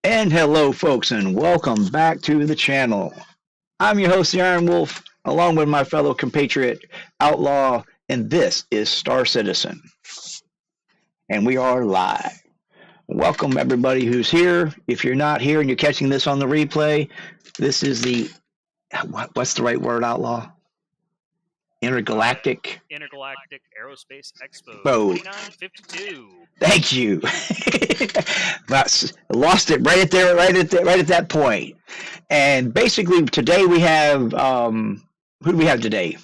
And hello, folks, and welcome back to the channel. I'm your host, the Iron Wolf, along with my fellow compatriot, Outlaw, and this is Star Citizen. And we are live. Welcome, everybody who's here. If you're not here and you're catching this on the replay, this is the, what's the right word, Outlaw? Intergalactic Aerospace Expo Boat. 2952. Thank you. Lost it right at that point. And basically, today we have who do we have today?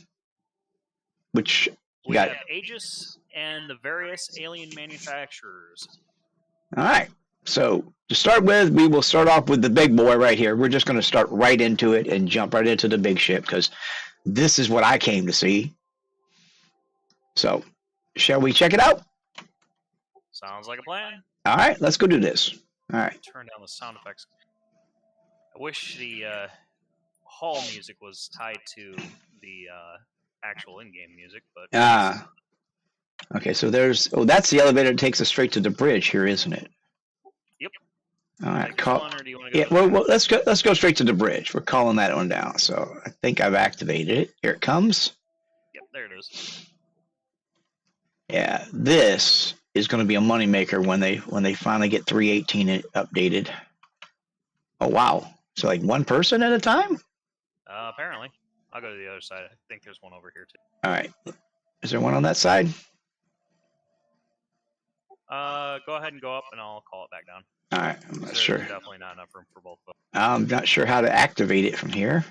Which we have Aegis and the various alien manufacturers. All right. So to start with, we will start off with the big boy right here. We're just going to start right into it and jump right into the big ship because this is what I came to see. So, shall we check it out? Sounds like a plan. All right, let's go do this. All right. Turn down the sound effects. I wish the hall music was tied to the actual in-game music, but okay. So there's that's the elevator that takes us straight to the bridge here, isn't it? Yep. All right. Do you want to go well, let's go straight to the bridge. We're calling that one down. So I think I've activated it. Here it comes. Yep, there it is. Yeah, this is going to be a moneymaker when they finally get 3.18 updated. Oh wow! So like one person at a time? Apparently. I'll go to the other side. I think there's one over here too. All right. Is there one on that side? Go ahead and go up, and I'll call it back down. All right. I'm not sure. There's definitely not enough room for both of them. I'm not sure how to activate it from here.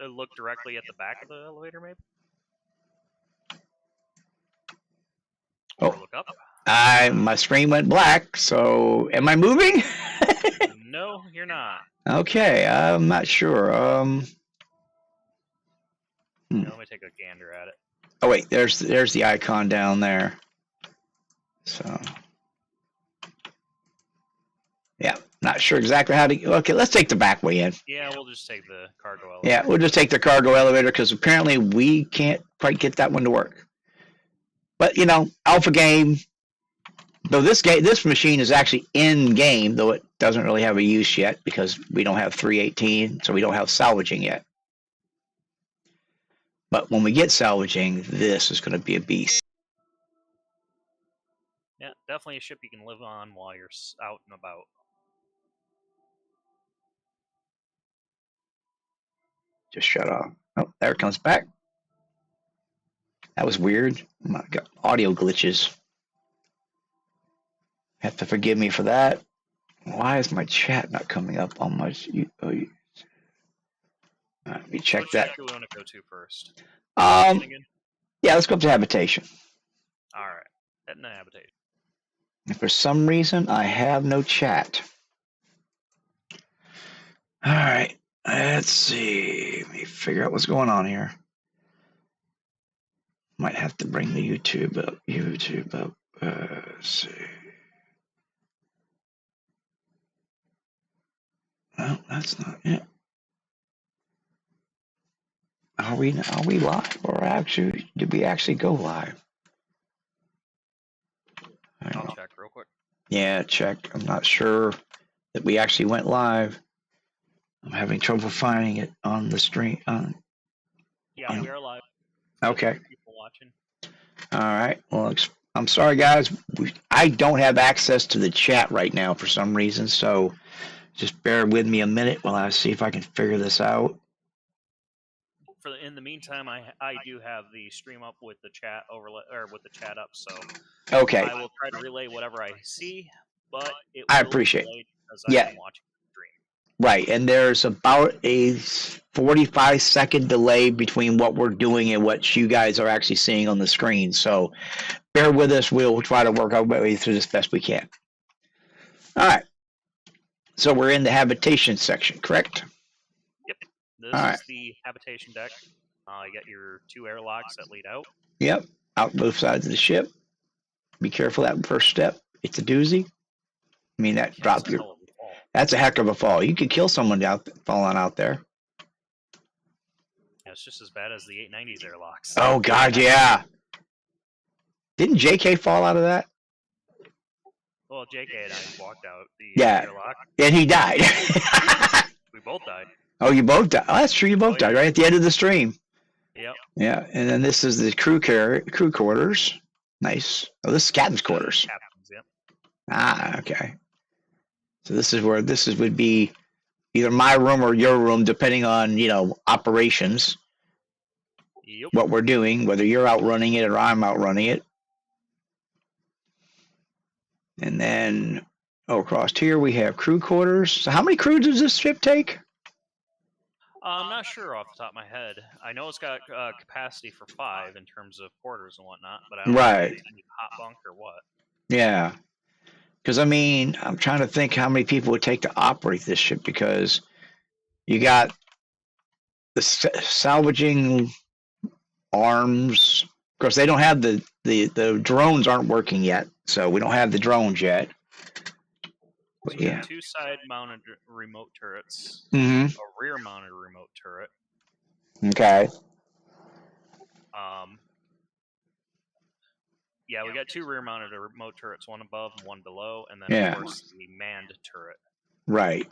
Look directly at the back of the elevator, maybe. Or look up. My screen went black. So, am I moving? No, you're not. Okay, I'm not sure. Let me take a gander at it. Oh wait, there's the icon down there. So, yeah, not sure exactly how to. Okay, let's take the back way in. Yeah, we'll just take the cargo elevator. Yeah, we'll just take the cargo elevator because apparently we can't quite get that one to work. But you know, alpha game. Though this machine is actually in game, though it doesn't really have a use yet because we don't have 3.18, so we don't have salvaging yet. But when we get salvaging, this is going to be a beast. Yeah, definitely a ship you can live on while you're out and about. Just shut off. Oh, there it comes back. That was weird. Oh my God, audio glitches. Have to forgive me for that. Why is my chat not coming up on my? Let me check that. Which do we want to go to first? Yeah, let's go up to habitation. All right, heading to habitation. And for some reason, I have no chat. All right, let's see. Let me figure out what's going on here. Might have to bring the YouTube up. Let's see. No, that's not it. Are we live or actually did we actually go live? I'll check real quick. Yeah, check. I'm not sure that we actually went live. I'm having trouble finding it on the stream. Yeah, we are live. Okay. People watching. All right. Well, I'm sorry, guys. I don't have access to the chat right now for some reason, so just bear with me a minute while I see if I can figure this out. In the meantime, I do have the stream up with the chat overlay or with the chat up, so okay. I will try to relay whatever I see, but I appreciate it because I'm watching the stream. Right, and there's about a 45-second delay between what we're doing and what you guys are actually seeing on the screen. So bear with us. We'll try to work our way through this best we can. All right. So we're in the habitation section, correct? Yep. This is the habitation deck. You got your 2 airlocks that lead out. Yep. Out both sides of the ship. Be careful that first step. It's a doozy. I mean, that drops your... That's a heck of a fall. You could kill someone falling out there. Yeah, it's just as bad as the 890s airlocks. Oh, God, yeah. Didn't JK fall out of that? Well, JK and I walked out the Yeah. airlock. And he died. We both died. Oh, you both died. Oh, that's true. You both died right at the end of the stream. Yep. Yeah. And then this is the crew quarters. Nice. Oh, this is captain's quarters. Captain's, yep. Ah, okay. So this is where would be either my room or your room, depending on, operations. Yep. What we're doing, whether you're outrunning it or I'm outrunning it. And then across here we have crew quarters. So how many crew does this ship take? I'm not sure off the top of my head. I know it's got capacity for 5 in terms of quarters and whatnot, but I don't know if it's any hot bunk or what. Yeah. Because, I'm trying to think how many people would take to operate this ship, because you got the salvaging arms. Of course, they don't have the drones aren't working yet, so we don't have the drones yet. So we got 2 side-mounted remote turrets, a rear-mounted remote turret. Okay. Yeah, we got 2 rear-mounted remote turrets, one above and one below, and then of course the manned turret. Right.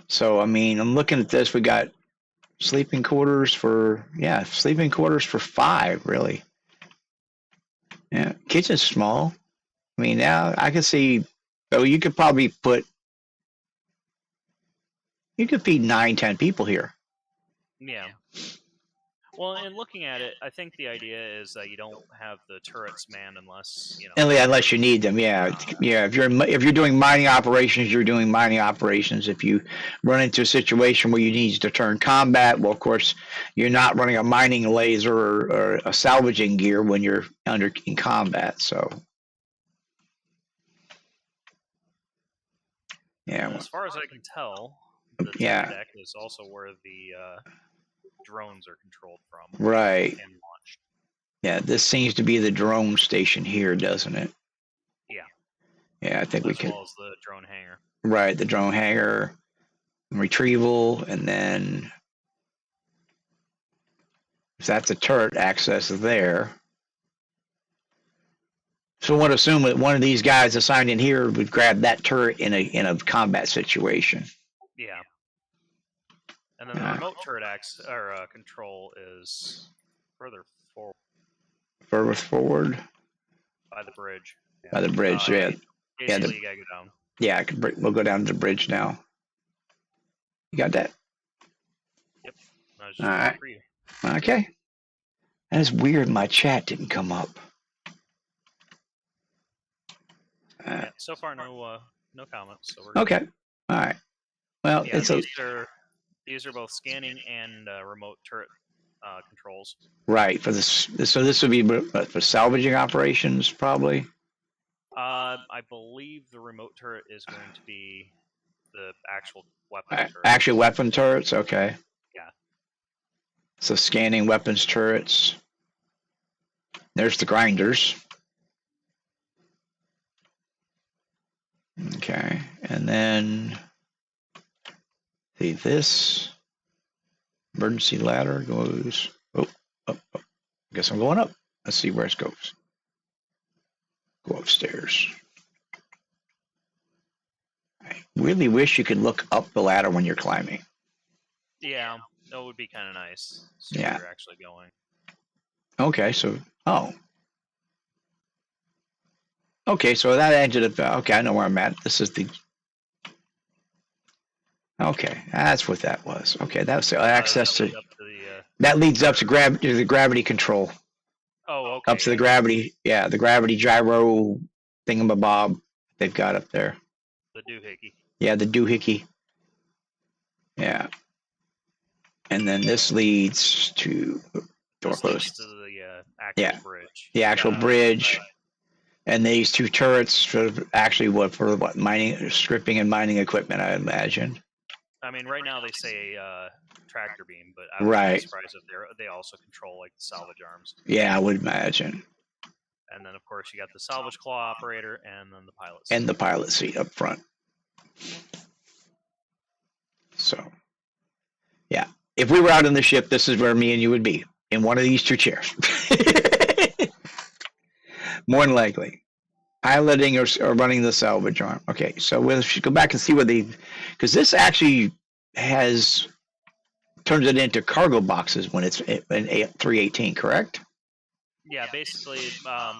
So I'm looking at this. We got sleeping quarters for 5, really. Yeah, kitchen's small. Now I can see. Oh, you could feed 9, 10 people here. Yeah. Well, and looking at it, I think the idea is that you don't have the turrets manned unless unless you need them. Yeah. If you're doing mining operations, you're doing mining operations. If you run into a situation where you need to turn combat, well, of course, you're not running a mining laser or a salvaging gear when you're in combat. So. Yeah. As far as I can tell, the turret deck is also where the drones are controlled from. Right. And launched. Yeah, this seems to be the drone station here, doesn't it? Yeah. Yeah, I think we can. As well as the drone hangar. Right, the drone hangar, retrieval, and then if that's a turret access there. So one would assume that one of these guys assigned in here would grab that turret in a combat situation. Yeah. And then the remote turret control is further forward. Further forward? By the bridge. Yeah. By the bridge, yeah. Basically, you gotta go down. Yeah, we'll go down to the bridge now. You got that? Yep. All right. Okay. That is weird. My chat didn't come up. Yeah, so far, no comments. So we're okay. Good. All right. Well, yeah, these are both scanning and remote turret controls. Right. For this, so this would be for salvaging operations, probably. I believe the remote turret is going to be the actual weapon turret. Actual weapon turrets. Okay. Yeah. So scanning weapons turrets. There's the grinders. Okay, and then see this emergency ladder goes up. I guess I'm going up. Let's see where it goes. Go upstairs. I really wish you could look up the ladder when you're climbing. Yeah, that would be kind of nice. So you're actually going. Okay, so okay, so that ended up. Okay, I know where I'm at. This is the. Okay, that's what that was. Okay, that's the access to. That leads up to the gravity control. Oh, okay. Up to the gravity, the gravity gyro thingamabob they've got up there. The doohickey. Yeah, the doohickey. Yeah. And then this leads to door closed. To the actual bridge. The actual bridge. And these 2 turrets for actually for mining, stripping and mining equipment, I imagine. I mean, right now they say tractor beam, but I would be surprised if they also control like the salvage arms. Yeah, I would imagine. And then of course you got the salvage claw operator and then the pilot seat. And the pilot seat up front. So, yeah. If we were out on the ship, this is where me and you would be, in one of these 2 chairs. More than likely. piloting or running the salvage arm. Okay, so we'll go back and see what they, because this actually has turns it into cargo boxes when it's in 318, correct? Yeah, basically,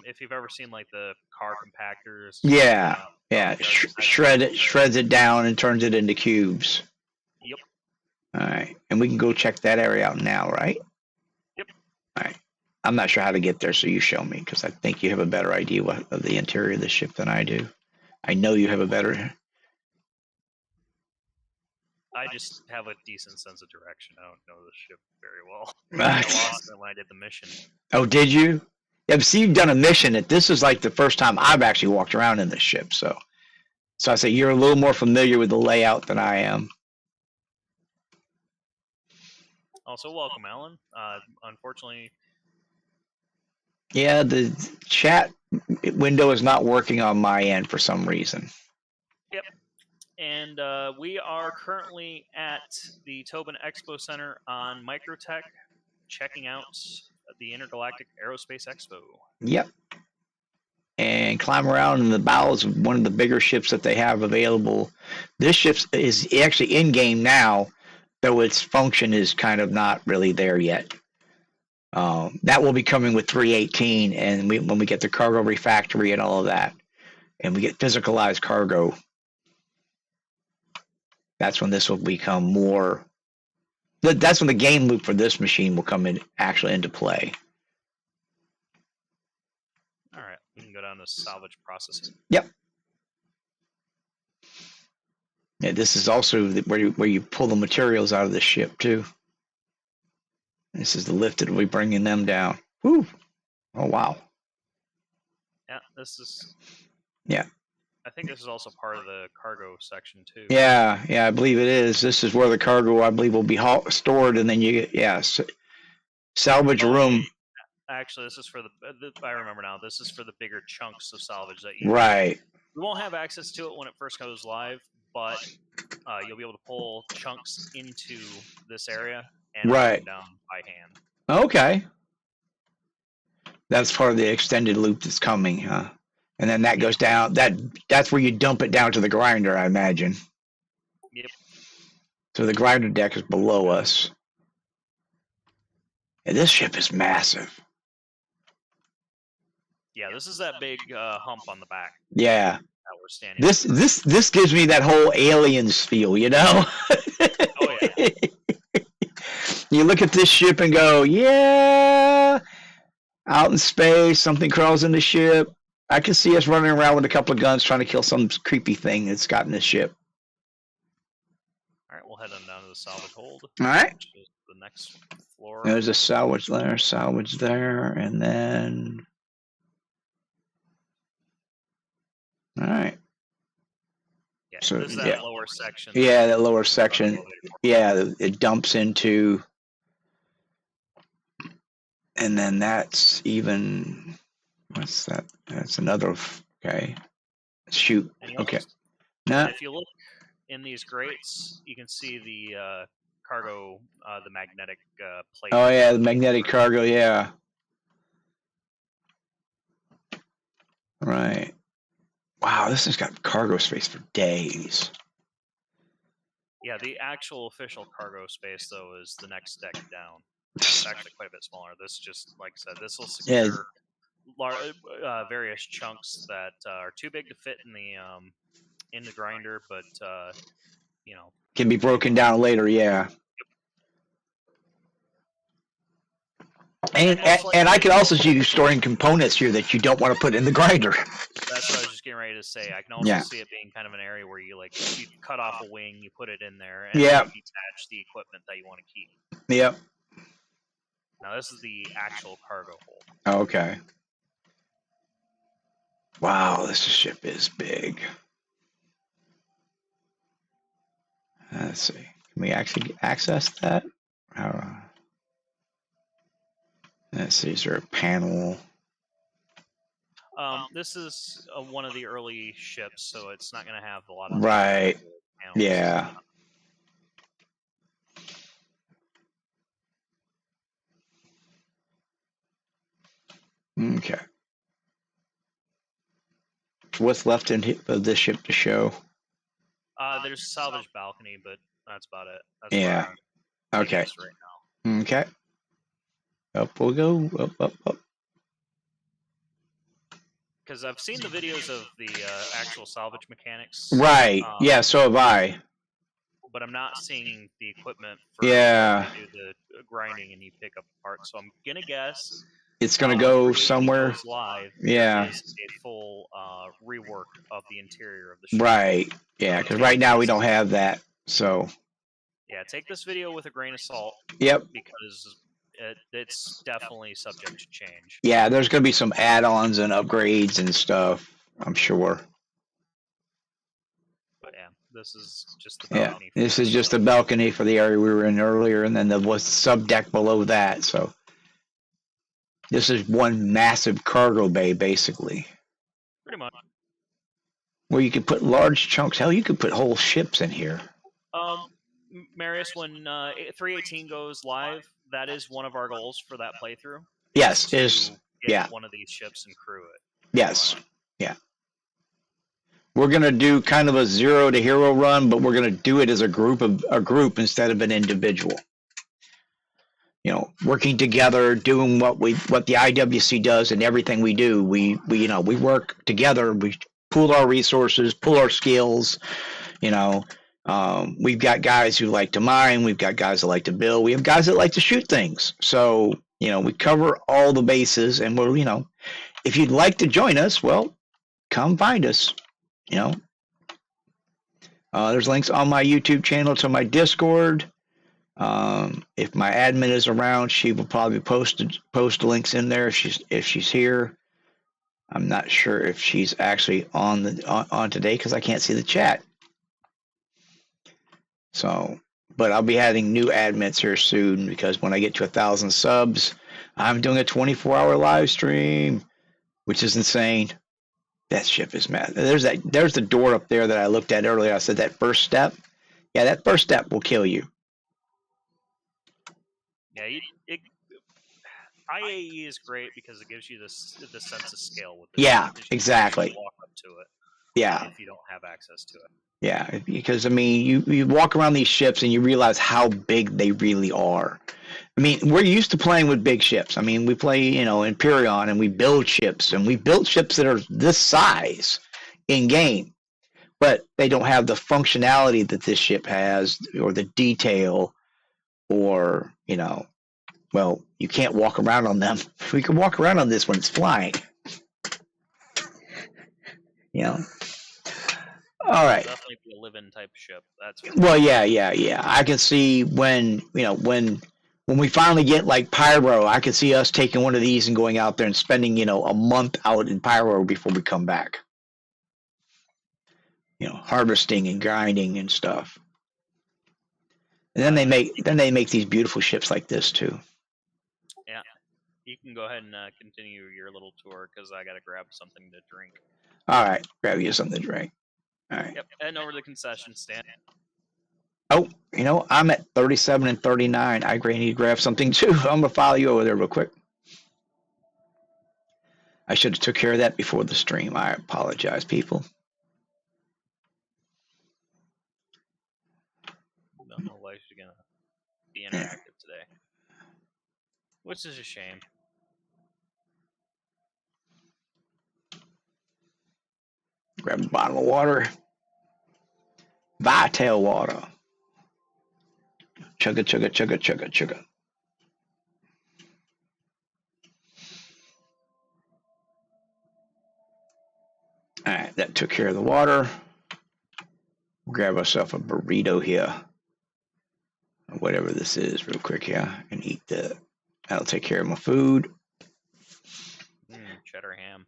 if you've ever seen like the car compactors, Yeah, yeah. Shreds it down and turns it into cubes. Yep. All right, and we can go check that area out now, right? Yep. All right. I'm not sure how to get there, so you show me because I think you have a better idea of the interior of the ship than I do. I know you have a better. I just have a decent sense of direction. I don't know the ship very well. I lost it when I did the mission. Oh, did you? Yeah, see, you've done a mission. That this is like the first time I've actually walked around in this ship, so I say you're a little more familiar with the layout than I am. Also, welcome, Alan. Unfortunately, yeah, the chat window is not working on my end for some reason. Yep. And we are currently at the Tobin Expo Center on Microtech, checking out the Intergalactic Aerospace Expo. Yep. And climb around in the bowels of one of the bigger ships that they have available. This ship is actually in game now, though its function is kind of not really there yet. That will be coming with 318, and when we get the cargo refactory and all of that, and we get physicalized cargo, that's when this will become more. That's when the game loop for this machine will come in actually into play. All right, we can go down to salvage processing. Yep. Yeah, this is also where you pull the materials out of the ship too. This is the lift that will be bringing them down. Woo! Oh wow. Yeah, this is. Yeah. I think this is also part of the cargo section too. Yeah, I believe it is. This is where the cargo, I believe, will be stored, and then you get salvage room. Actually, this is for the. I remember now. This is for the bigger chunks of salvage that you. Right. We won't have access to it when it first goes live, but you'll be able to pull chunks into this area and right. them down by hand. Okay. That's part of the extended loop that's coming, huh? And then that goes down. That's where you dump it down to the grinder, I imagine. Yep. So the grinder deck is below us. And this ship is massive. Yeah, this is that big hump on the back. Yeah. That we're standing. This gives me that whole aliens feel, you know? Oh yeah. You look at this ship and go, yeah, out in space, something crawls in the ship. I can see us running around with a couple of guns trying to kill some creepy thing that's got in the ship. All right, we'll head on down to the salvage hold. All right. Which is the next floor. There's a salvage there, and then. All right. Yeah, so this is that lower section. Yeah, that lower section. Yeah, it dumps into. And then that's even. What's that? That's another. Okay. Shoot. Okay. Now, if you look in these grates, you can see the cargo, the magnetic plate. Oh yeah, the magnetic cargo. Yeah. Right. Wow, this has got cargo space for days. Yeah, the actual official cargo space though is the next deck down. It's actually quite a bit smaller. This just, like I said, this will secure various chunks that are too big to fit in the grinder, but can be broken down later. Yeah. And I could also see you storing components here that you don't want to put in the grinder. That's what I was just getting ready to say. I can also see it being kind of an area where you cut off a wing, you put it in there, and you detach the equipment that you want to keep. Yep. Now this is the actual cargo hold. Okay. Wow, this ship is big. Let's see. Can we actually access that? Let's see. Is there a panel? This is one of the early ships, so it's not going to have a lot of right. Yeah. Okay. What's left of this ship to show? There's a salvage balcony, but that's about it. That's Yeah. Okay. Right now. Okay. Up we'll go. Up. Because I've seen the videos of the actual salvage mechanics. Right. Yeah. So have I. But I'm not seeing the equipment for Yeah. when you do the grinding and you pick up the parts. So I'm gonna guess It's gonna go 318 somewhere. goes live. Yeah. There is a full rework of the interior of the ship. Right. Yeah. Because right now we don't have that. So. Yeah. Take this video with a grain of salt. Yep. Because it's definitely subject to change. Yeah. There's gonna be some add-ons and upgrades and stuff, I'm sure. But yeah, this is just the balcony. Yeah, this is just the balcony for the area we were in earlier, and then there was sub deck below that. So this is one massive cargo bay, basically. Pretty much. Where you could put large chunks. Hell, you could put whole ships in here. Marius, when 318 goes live, that is one of our goals for that playthrough. Yes, get one of these ships and crew it. Yes, yeah. We're gonna do kind of a 0 to hero run, but we're gonna do it as a group instead of an individual. You know, working together, doing what the IWC does, and everything we do. We work together. We pool our resources, pool our skills. You know, we've got guys who like to mine. We've got guys that like to build. We have guys that like to shoot things. So we cover all the bases, and we're if you'd like to join us, well, come find us. There's links on my YouTube channel to my Discord. If my admin is around, she will probably post links in there if she's here. I'm not sure if she's actually on today because I can't see the chat. So, but I'll be adding new admins here soon because when I get to 1,000 subs, I'm doing a 24-hour live stream, which is insane. That ship is mad. There's the door up there that I looked at earlier. I said that first step. Yeah, that first step will kill you. Yeah, IAE is great because it gives you the sense of scale with it. Yeah, exactly. Walk up to it. Yeah. If you don't have access to it. Yeah, because I mean, you walk around these ships and you realize how big they really are. I mean, we're used to playing with big ships. I mean, we play, Imperion, and we build ships, and we built ships that are this size in game, but they don't have the functionality that this ship has, or the detail, or well, you can't walk around on them. We can walk around on this when it's flying. All right. Definitely be a live-in type ship. Well, yeah. I can see when we finally get like Pyro, I could see us taking one of these and going out there and spending a month out in Pyro before we come back. Harvesting and grinding and stuff. And then they make these beautiful ships like this too. Yeah, you can go ahead and continue your little tour because I gotta grab something to drink. All right, grab you something to drink. All right. Yep, heading over to the concession stand. Oh, I'm at 37 and 39. I need to grab something too. I'm gonna follow you over there real quick. I should have took care of that before the stream. I apologize, people. No life's gonna be interactive today, which is a shame. Grab a bottle of water. Vital water. Chugga, chugga, chugga, chugga, chugga. All right, that took care of the water. Grab ourselves a burrito here. Whatever this is, real quick here, and eat that. That'll take care of my food. Cheddar ham.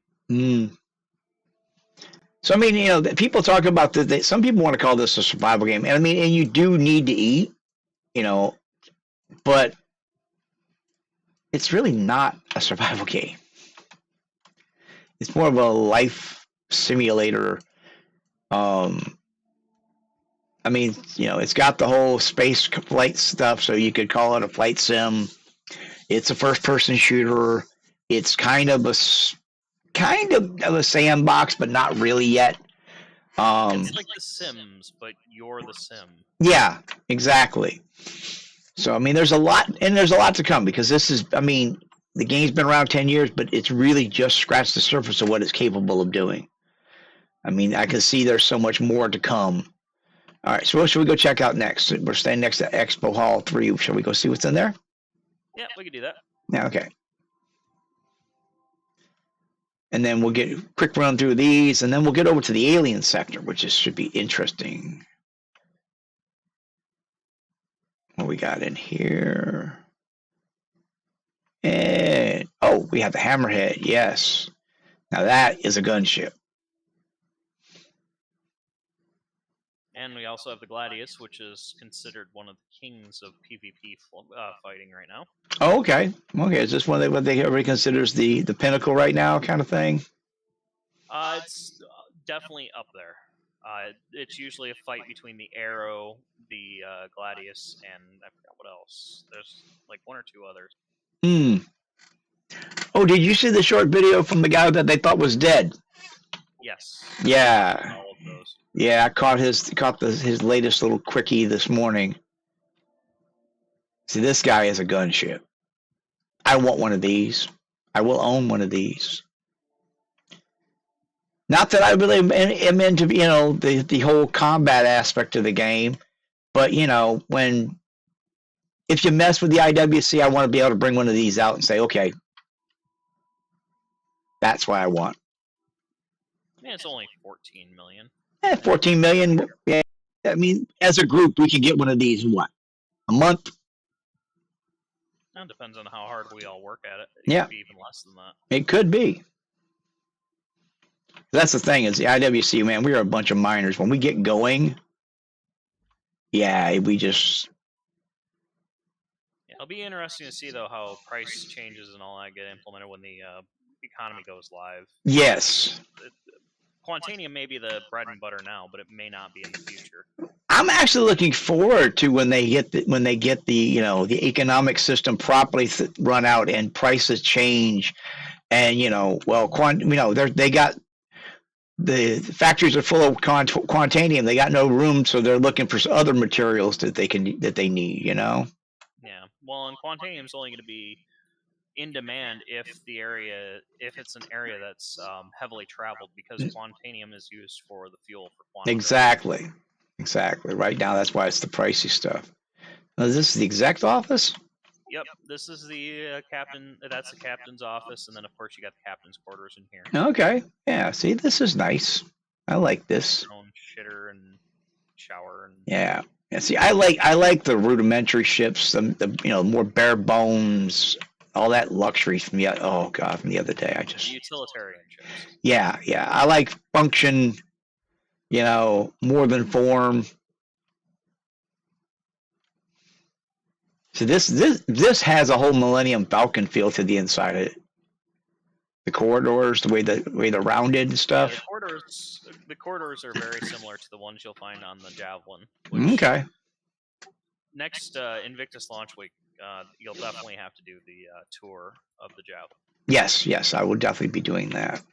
So I mean, people talk about some people want to call this a survival game, and I mean, and you do need to eat, but it's really not a survival game. It's more of a life simulator. I mean, it's got the whole space flight stuff, so you could call it a flight sim. It's a first-person shooter. It's kind of kind of a sandbox, but not really yet. It's like The Sims, but you're the sim. Yeah, exactly. So I mean, there's a lot, and there's a lot to come because this is, I mean, the game's been around 10 years, but it's really just scratched the surface of what it's capable of doing. I mean, I can see there's so much more to come. All right, so what should we go check out next? We're staying next to Expo Hall 3. Shall we go see what's in there? Yeah, we could do that. Yeah, okay. And then we'll get a quick run through these, and then we'll get over to the alien sector, which should be interesting. What we got in here? And, oh, we have the Hammerhead, yes. Now that is a gunship. And we also have the Gladius, which is considered one of the kings of PvP fighting right now. Oh, okay. Okay, is this one that what they everybody considers the pinnacle right now kind of thing? It's definitely up there. It's usually a fight between the Arrow, the Gladius, and I forgot what else. There's like one or two others. Oh, did you see the short video from the guy that they thought was dead? Yes. Yeah. All of those. Yeah, I caught his latest little quickie this morning. See, this guy is a gunship. I want one of these. I will own one of these. Not that I really am into, you know, the whole combat aspect of the game, but you know, if you mess with the IWC, I want to be able to bring one of these out and say, okay, that's what I want. Yeah, it's only 14 million. 14 million. Yeah, I mean, as a group, we can get one of these in what, a month? It depends on how hard we all work at it. It Yeah. could be even less than that. It could be. That's the thing is the IWC, man, we're a bunch of miners. When we get going, yeah, we just... Yeah, it'll be interesting to see, though, how price changes and all that get implemented when the economy goes live. Yes. Quantanium may be the bread and butter now, but it may not be in the future. I'm actually looking forward to when they get the you know, the economic system properly run out and prices change, and you know, well, they got the factories are full of quantanium. They got no room, so they're looking for other materials that they need. You know. Yeah. Well, and quantanium is only going to be in demand if it's an area that's heavily traveled, because quantanium is used for the fuel for quantum. Exactly. Right now, that's why it's the pricey stuff. Now, is this the exec office? Yep, this is the captain. That's the captain's office, and then of course you got the captain's quarters in here. Okay. Yeah. See, this is nice. I like this. Your own shitter and shower and. Yeah. Yeah. See, I like the rudimentary ships. The you know, more bare bones. All that luxury from the other day. The utilitarian ships. Yeah. I like function. You know, more than form. So this has a whole Millennium Falcon feel to the inside of it. The corridors, the way they're rounded and stuff. Yeah, the corridors are very similar to the ones you'll find on the Javelin. Okay. Next Invictus launch week, you'll definitely have to do the tour of the Javelin. Yes, I will definitely be doing that.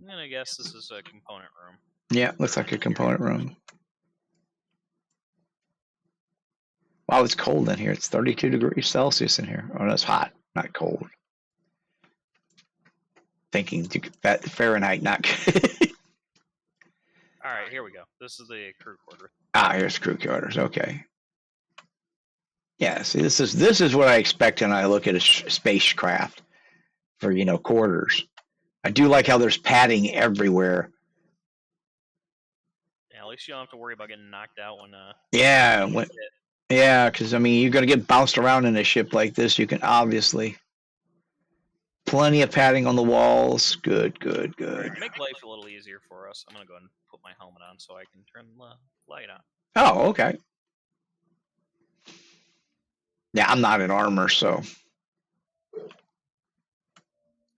And I guess this is a component room. Yeah, looks like a component room. Wow, it's cold in here. It's 32 degrees Celsius in here. Oh, no, it's hot, not cold. Thinking that Fahrenheit, not. All right, here we go. This is the crew quarters. Here's crew quarters. Okay. Yeah, see, this is what I expect when I look at a spacecraft for, you know, quarters. I do like how there's padding everywhere. Yeah, at least you don't have to worry about getting knocked out when. Yeah, because I mean, you're gonna get bounced around in a ship like this. You can obviously. Plenty of padding on the walls. Good. Make life a little easier for us. I'm gonna go ahead and put my helmet on so I can turn the light on. Oh, okay. Yeah, I'm not in armor, so.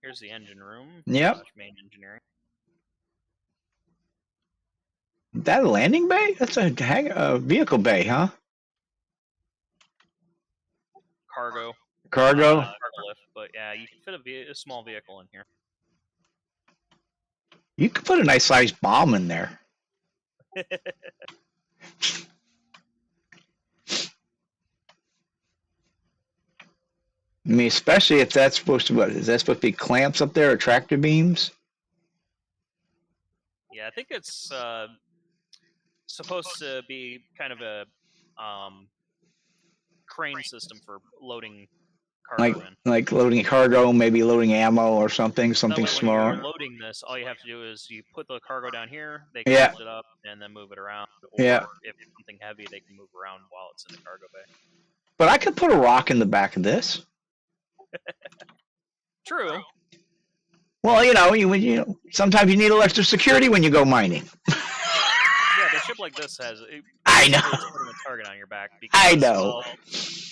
Here's the engine room. Yep. Main engineering. Is that a landing bay? That's a vehicle bay, huh? cargo. Cargo? Cargo lift, but yeah, you can fit a small vehicle in here. You could put a nice sized bomb in there. I mean, especially if that's supposed to, what, is that supposed to be clamps up there or tractor beams? Yeah, I think it's supposed to be kind of a crane system for loading cargo in. Like loading cargo, maybe loading ammo or something That way, when small. you're loading this, all you have to do is you put the cargo down here, they can Yeah. lift it up and then move it around. Or Yeah. if it's something heavy, they can move around while it's in the cargo bay. But I could put a rock in the back of this. True. Well, you know, sometimes you need a little extra security when you go mining. Yeah, but a ship like this has. I know. It's putting a target on your back because, I know. Well,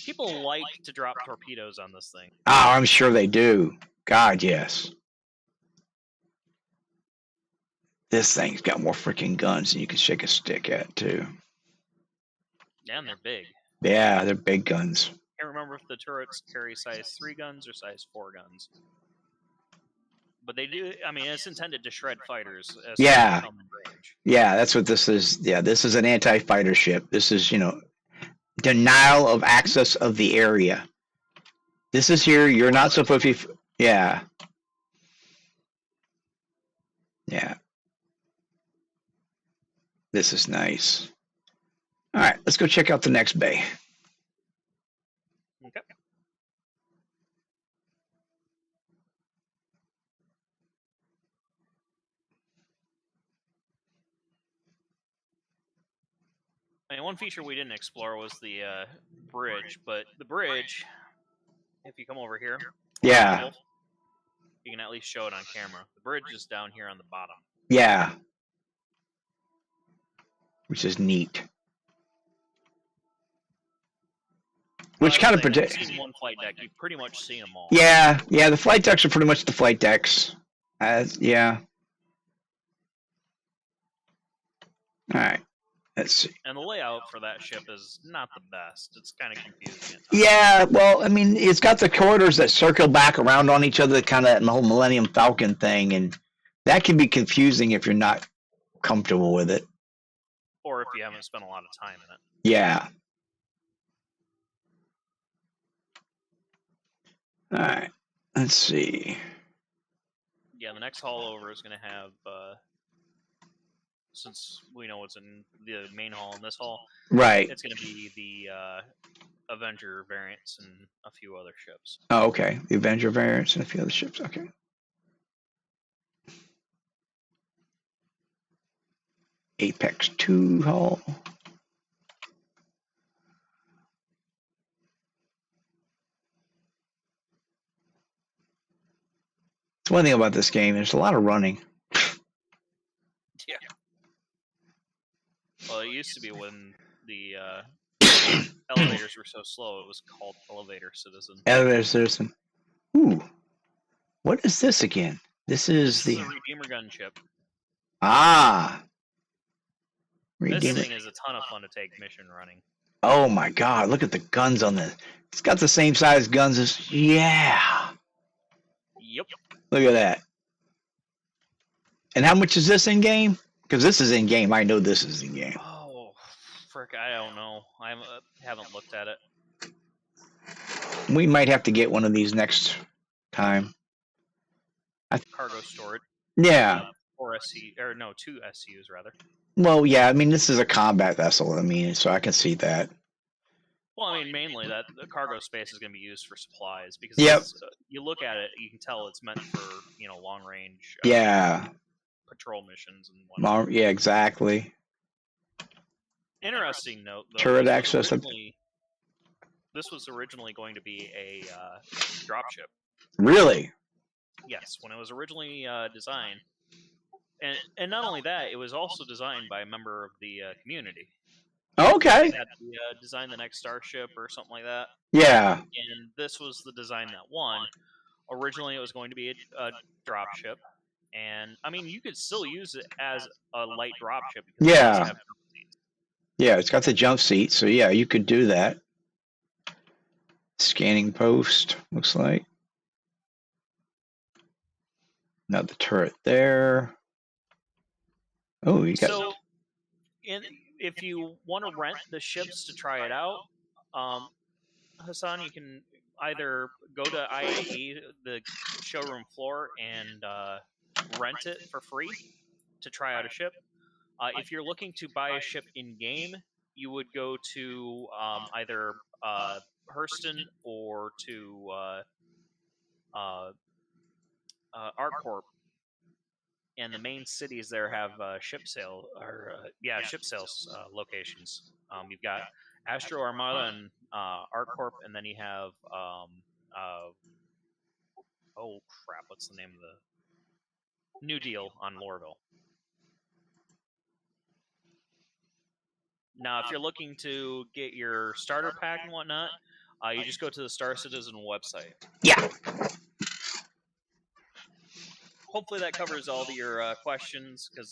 people like to drop torpedoes on this thing. Oh, I'm sure they do. God, yes. This thing's got more freaking guns than you can shake a stick at, too. Yeah, and they're big. Yeah, they're big guns. I can't remember if the turrets carry size 3 guns or size 4 guns. But they do. I mean, it's intended to shred fighters. As Yeah. they come in range. Yeah, that's what this is. Yeah, this is an anti-fighter ship. This is, you know, denial of access of the area. This is here. You're not supposed to be. Yeah. Yeah. This is nice. All right, let's go check out the next bay. Okay. I mean, one feature we didn't explore was the bridge, but the bridge, if you come over here, Yeah. you can at least show it on camera. The bridge is down here on the bottom. Yeah. Which is neat. Which kind of protects. You've seen one flight deck. You've pretty much seen them all. Yeah, the flight decks are pretty much the flight decks. Yeah. All right. Let's see. And the layout for that ship is not the best. It's kind of confusing. Yeah, well, I mean, it's got the corridors that circle back around on each other, kind of the whole Millennium Falcon thing, and that can be confusing if you're not comfortable with it. Or if you haven't spent a lot of time in it. Yeah. All right. Let's see. Yeah, the next hall over is going to have, since we know what's in the main hall in this hall, right? It's going to be the Avenger variants and a few other ships. Oh, okay. The Avenger variants and a few other ships. Okay. Apex 2 hall. It's one thing about this game. There's a lot of running. Yeah. Well, it used to be when the elevators were so slow, it was called Elevator Citizen. Elevator Citizen. Ooh. What is this again? This is the Redeemer gun ship. Ah. Redeemer. This thing is a ton of fun to take mission running. Oh my God! Look at the guns on this. It's got the same size guns as yeah. Yep. Look at that. And how much is this in game? Because this is in game. I know this is in game. Oh, frick! I don't know. I haven't looked at it. We might have to get one of these next time. Cargo storage. Yeah. 4 SC or no, 2 SCUs rather. Well, yeah. I mean, this is a combat vessel. I mean, so I can see that. Well, I mean, mainly that the cargo space is going to be used for supplies because you look at it, you can tell it's meant for long range. Patrol missions and whatnot. Yeah, exactly. Interesting note, though. Turret access. This was originally going to be a dropship. Really? Yes, when it was originally designed. And not only that, it was also designed by a member of the community. Okay. They had to design the next starship or something like that. Yeah. And this was the design that won. Originally, it was going to be a dropship. And, I mean, you could still use it as a light dropship. Yeah. Yeah, it's got the jump seat. So, yeah, you could do that. Scanning post, looks like. Another turret there. Oh, you got... So, if you want to rent the ships to try it out, Hassan, you can either go to IAE, the showroom floor, and rent it for free to try out a ship. If you're looking to buy a ship in game, you would go to either Hurston or to ArcCorp, and the main cities there have ship sale or ship sales locations. You've got Astro Armada and ArcCorp, and then you have oh crap, what's the name of the New Deal on Lorville? Now, if you're looking to get your starter pack and whatnot, you just go to the StarCitizen website. Yeah. Hopefully that covers all your questions, because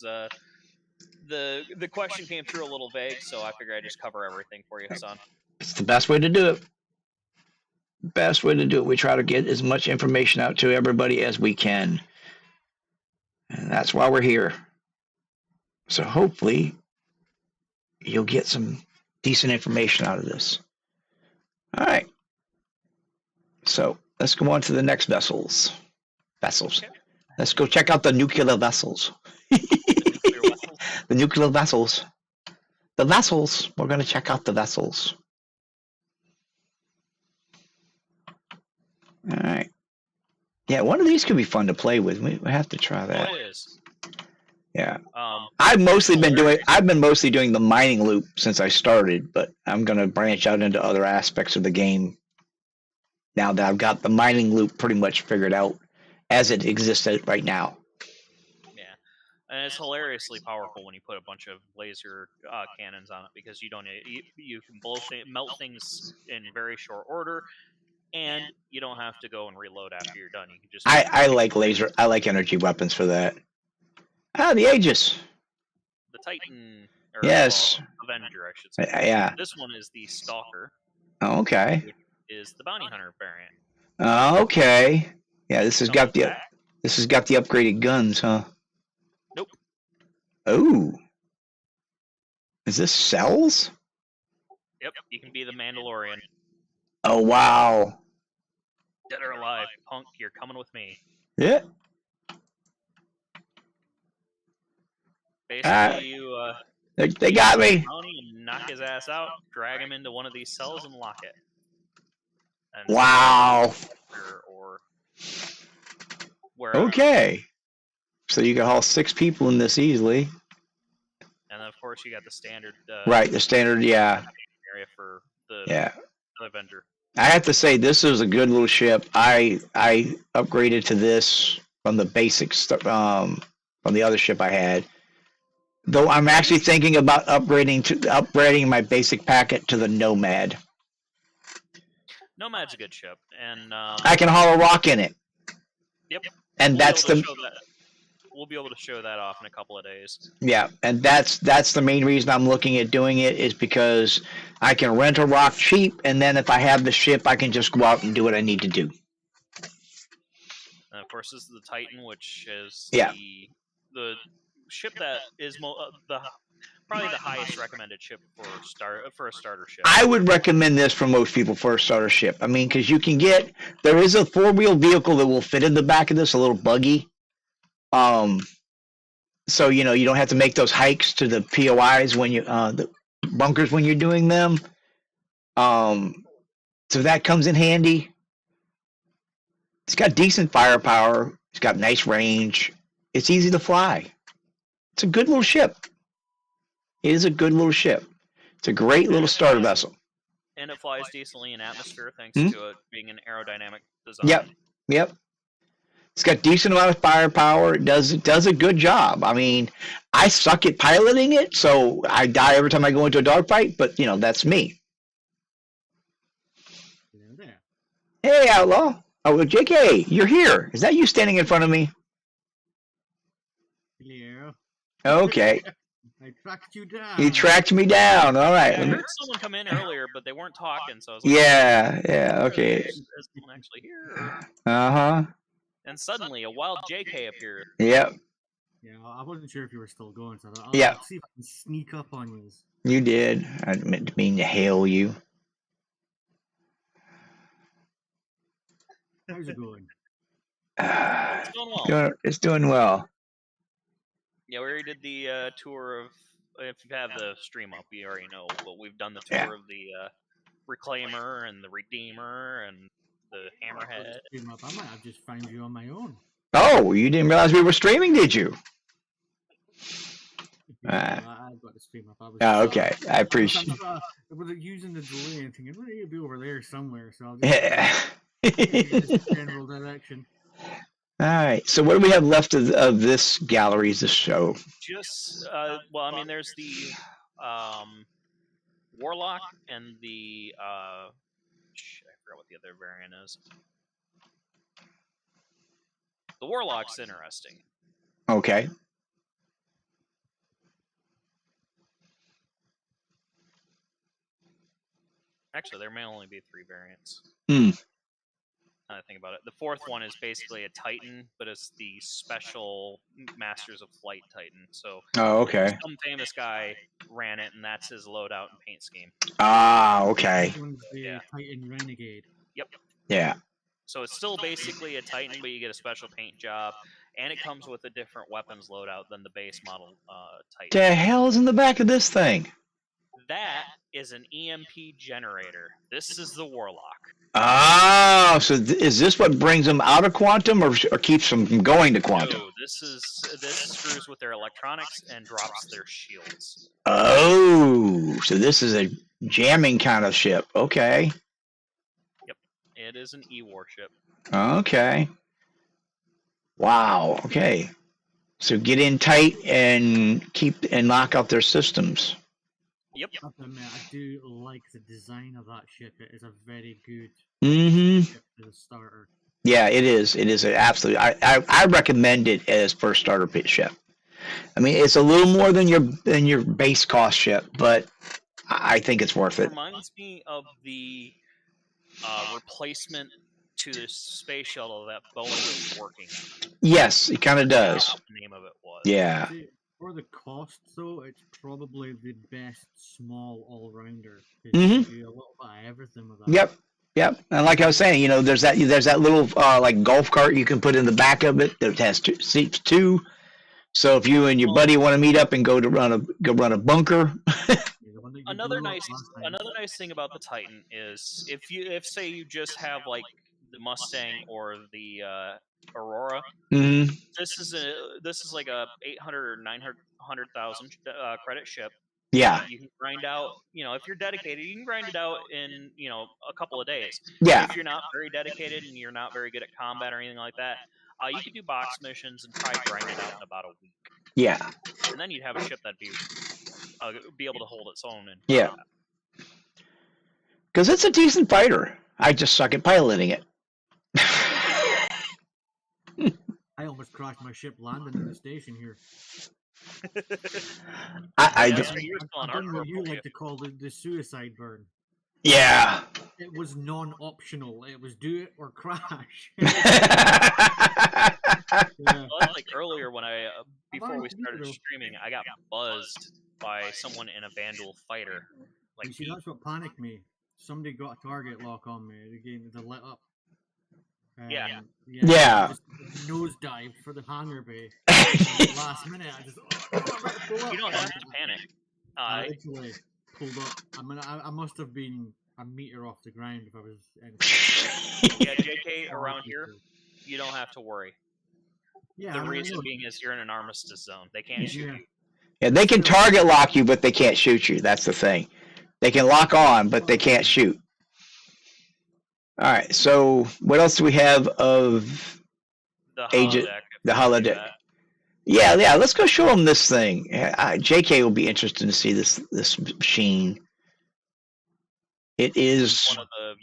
the question came through a little vague, so I figured I'd just cover everything for you, Hassan. It's the best way to do it. Best way to do it. We try to get as much information out to everybody as we can. And that's why we're here. So hopefully you'll get some decent information out of this. All right. So let's go on to the next vessels. Okay. Let's go check out the nuclear vessels. The nuclear vessels. The vessels. We're going to check out the vessels. All right. Yeah, one of these could be fun to play with. We have to try that. Oh, it is. Yeah. I've been mostly doing the mining loop since I started, but I'm going to branch out into other aspects of the game now that I've got the mining loop pretty much figured out as it exists right now. Yeah. And it's hilariously powerful when you put a bunch of laser cannons on it, because you can melt things in very short order, and you don't have to go and reload after you're done. You can just I like energy weapons for that. Ah, the Aegis. The Titan. Yes. Avenger, I should say. Yeah. This one is the Stalker. Oh, okay. Which is the Bounty Hunter variant. Okay. Yeah, this has got the upgraded guns, huh? Nope. Oh. Is this cells? Yep, you can be the Mandalorian. Oh, wow. Dead or alive, punk, you're coming with me. Yeah. Basically, they got me. And knock his ass out, drag him into one of these cells, and lock it. And wow. Or wherever. Okay. So you can haul 6 people in this easily. And then, of course, you got the standard. Right, the standard, yeah. Area for the Avenger. I have to say, this is a good little ship. I upgraded to this from the basic stuff, from the other ship I had. Though I'm actually thinking about upgrading my basic packet to the Nomad. Nomad's a good ship, and I can haul a rock in it. Yep. And we'll be able to show that off in a couple of days. Yeah, and that's the main reason I'm looking at doing it, is because I can rent a rock cheap, and then if I have the ship, I can just go out and do what I need to do. And of course, this is the Titan, which is the ship that is probably the highest recommended ship for a starter ship. I would recommend this for most people for a starter ship. I mean, because there is a 4-wheel vehicle that will fit in the back of this, a little buggy. So you don't have to make those hikes to the POIs when the bunkers when you're doing them. So that comes in handy. It's got decent firepower. It's got nice range. It's easy to fly. It's a good little ship. It is a good little ship. It's a great little starter vessel. And it flies decently in atmosphere thanks to it being an aerodynamic design. Yep. It's got decent amount of firepower. It does a good job. I mean, I suck at piloting it, so I die every time I go into a dogfight, but that's me. Hey, Outlaw. Oh, JK, you're here. Is that you standing in front of me? Yeah. Okay. I tracked you down. You tracked me down. All right. Yeah, I heard someone come in earlier, but they weren't talking, so I was like, yeah. Okay. Is someone actually here? Uh-huh. And suddenly, a wild JK appears. Yep. Yeah, I wasn't sure if you were still going, so I thought, Yeah. I'll see if I can sneak up on you. You did. I didn't mean to hail you. How's it going? It's going well. It's doing well. Yeah, we already did the tour of. If you have the stream up, you already know. But we've done the tour of the Reclaimer and the Redeemer and the Hammerhead. I might have just found you on my own. Oh, you didn't realize we were streaming, did you? I've got the stream up. Oh, okay. I appreciate it. I was using the delay and thinking, well, you'll be over there somewhere, so I'll just general direction. All right. So what do we have left of this gallery, this show? Just well, I mean, there's the Warlock and the I forgot what the other variant is. The Warlock's interesting. Okay. Actually, there may only be 3 variants. Hmm. Now I think about it. The 4th one is basically a Titan, but it's the special Masters of Flight Titan. So okay. Some famous guy ran it, and that's his loadout and paint scheme. Ah, okay. This one's the Titan Renegade. Yep. Yeah. So it's still basically a Titan, but you get a special paint job, and it comes with a different weapons loadout than the base model Titan. The hell's in the back of this thing? That is an EMP generator. This is the Warlock. Ah, so is this what brings them out of quantum, or keeps them from going to quantum? No, this screws with their electronics and drops their shields. Oh, so this is a jamming kind of ship. Okay. Yep, it is an E-warship. Okay. Wow. Okay. So get in tight and knock out their systems. Yep. I have to admit, I do like the design of that ship. It is a very good ship as a starter. Yeah, it is. It is absolutely. I recommend it as first starter pit ship. I mean, it's a little more than your base cost ship, but I think it's worth it. It reminds me of the replacement to the space shuttle that Boeing was working on. Yes, it kind of does. What the name of it was. Yeah. For the cost, though, it's probably the best small all-rounder. Mm-hmm. You do a little bit of everything with that. Yep. And like I was saying, there's that little like golf cart you can put in the back of it that has seats too. So if you and your buddy want to meet up and go run a bunker. Another nice thing about the Titan is if say you just have like the Mustang or the Aurora, this is like a 800 or 900,000 credit ship. Yeah. You can grind out, if you're dedicated, you can grind it out in, a couple of days. Yeah. If you're not very dedicated and you're not very good at combat or anything like that, you could do box missions and try grind it out in about a week. Yeah. And then you'd have a ship that'd be able to hold its own. Yeah. Because it's a decent fighter. I just suck at piloting it. I almost crashed my ship landing in the station here. I done what you like to call the suicide burn. Yeah. It was non-optional. It was do it or crash. Well, like earlier when before we started streaming, I got buzzed by someone in a Vandal fighter. You see, that's what panicked me. Somebody got a target lock on me. They lit up. Yeah. Just nosedive for the hangar bay. Last minute, I just. You don't have to panic. I literally pulled up. I mean, I must have been a meter off the ground if I was. Yeah, JK around here, you don't have to worry. Yeah. The reason being is you're in an armistice zone. They can't shoot you. Yeah, they can target lock you, but they can't shoot you. That's the thing. They can lock on, but they can't shoot. All right. So, what else do we have of the holodeck? The holodeck. Yeah. Let's go show them this thing. JK will be interested to see this machine. It is one of the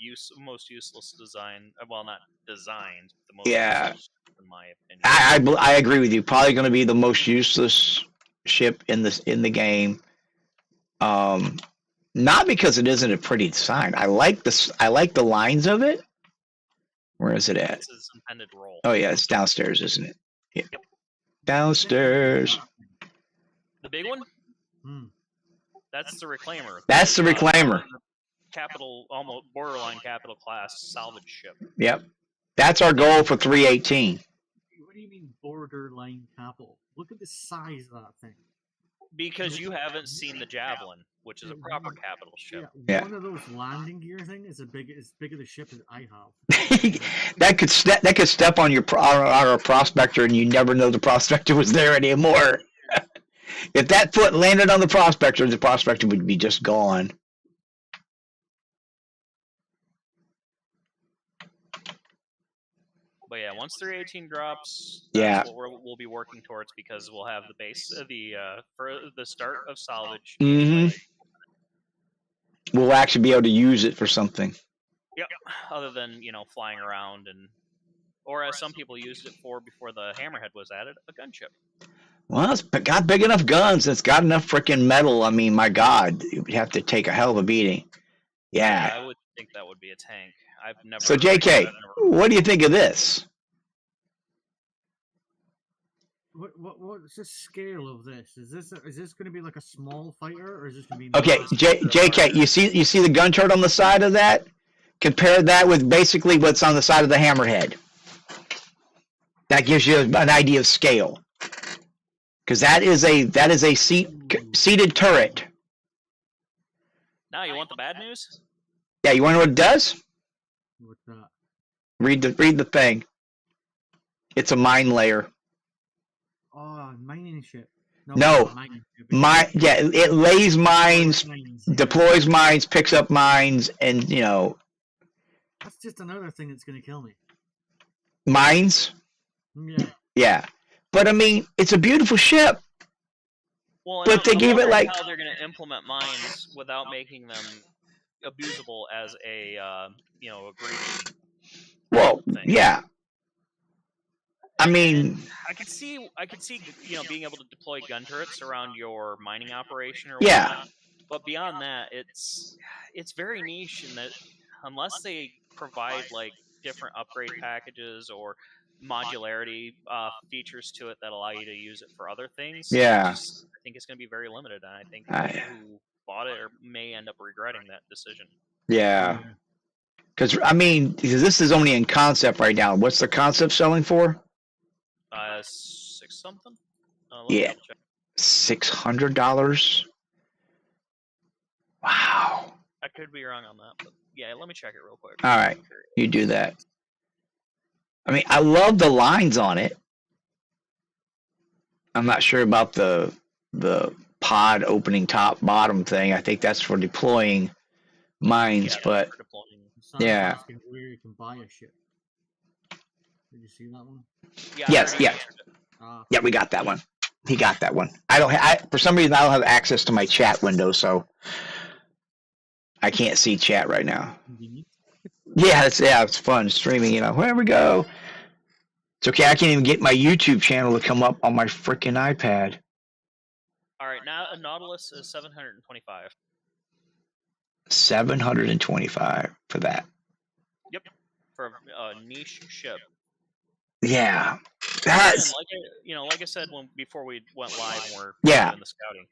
most useless design. Well, not designed. The most useless, in my opinion. I agree with you. Probably going to be the most useless ship in the game. Not because it isn't a pretty design. I like this. I like the lines of it. Where is it at? It's his intended role. Oh yeah, it's downstairs, isn't it? Yeah. Yep. Downstairs. The big one? Hmm. That's the Reclaimer. That's the Reclaimer. Capital, almost borderline capital class salvage ship. Yep. That's our goal for 318. What do you mean borderline capital? Look at the size of that thing. Because you haven't seen the Javelin, which is a proper capital ship. Yeah. One of those landing gear things is as big of the ship as I have. that could step on our prospector, and you never know the prospector was there anymore. If that foot landed on the prospector would be just gone. But yeah, once 318 drops, that's what we'll be working towards, because we'll have the base, for the start of salvage. Mm-hmm. We'll actually be able to use it for something. Yep. Other than flying around or as some people used it for before the Hammerhead was added, a gunship. Well, it's got big enough guns. It's got enough freaking metal. I mean, my God, you'd have to take a hell of a beating. Yeah. I would think that would be a tank. I've never. So, JK, what do you think of this? What's the scale of this? Is this going to be like a small fighter, or is this going to be? Okay, JK, you see the gun turret on the side of that? Compare that with basically what's on the side of the Hammerhead. That gives you an idea of scale. Because that is a seated turret. Now you want the bad news? Yeah, you want to know what it does? What's that? Read the thing. It's a mine layer. Oh, mining ship. No. It lays mines, deploys mines, picks up mines, and That's just another thing that's going to kill me. Mines? Yeah. Yeah. But I mean, it's a beautiful ship. Well, but they gave it like how they're going to implement mines without making them abusable as a a griefing. Well, thing. Yeah. I mean, I could see being able to deploy gun turrets around your mining operation or yeah. whatnot. But beyond that, it's very niche in that unless they provide like different upgrade packages or modularity features to it that allow you to use it for other things. Yeah. I think it's going to be very limited, and I think people who bought it may end up regretting that decision. Yeah. Because I mean, this is only in concept right now. What's the concept selling for? 6 something. Yeah. $600. Wow. I could be wrong on that, but yeah, let me check it real quick. All right, you do that. I mean, I love the lines on it. I'm not sure about the pod opening top bottom thing. I think that's for deploying mines, but yeah. Where you can buy a ship. Did you see that one? Yeah, yes, yeah. Yeah, we got that one. He got that one. For some reason I don't have access to my chat window, so I can't see chat right now. Yeah, it's fun streaming, Where we go. It's okay, I can't even get my YouTube channel to come up on my freaking iPad. All right, now a Nautilus is 725. 725 for that. Yep, for a niche ship. Yeah, that's like I said before we went live and we're doing the scouting.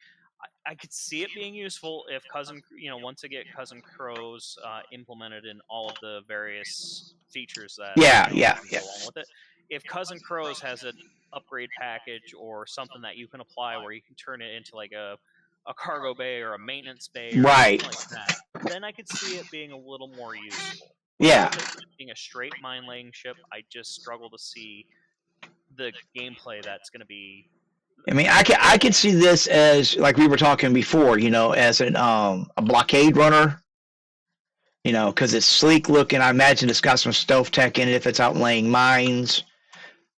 I could see it being useful if once they get Cousin Crows implemented in all of the various features that go along with it. If Cousin Crows has an upgrade package or something that you can apply where you can turn it into like a cargo bay or a maintenance bay or something like that, then I could see it being a little more useful. Yeah. Being a straight mine laying ship, I just struggle to see the gameplay that's going to be. I mean, I could see this as, like we were talking before, as a blockade runner, because it's sleek looking. I imagine it's got some stealth tech in it if it's out laying mines.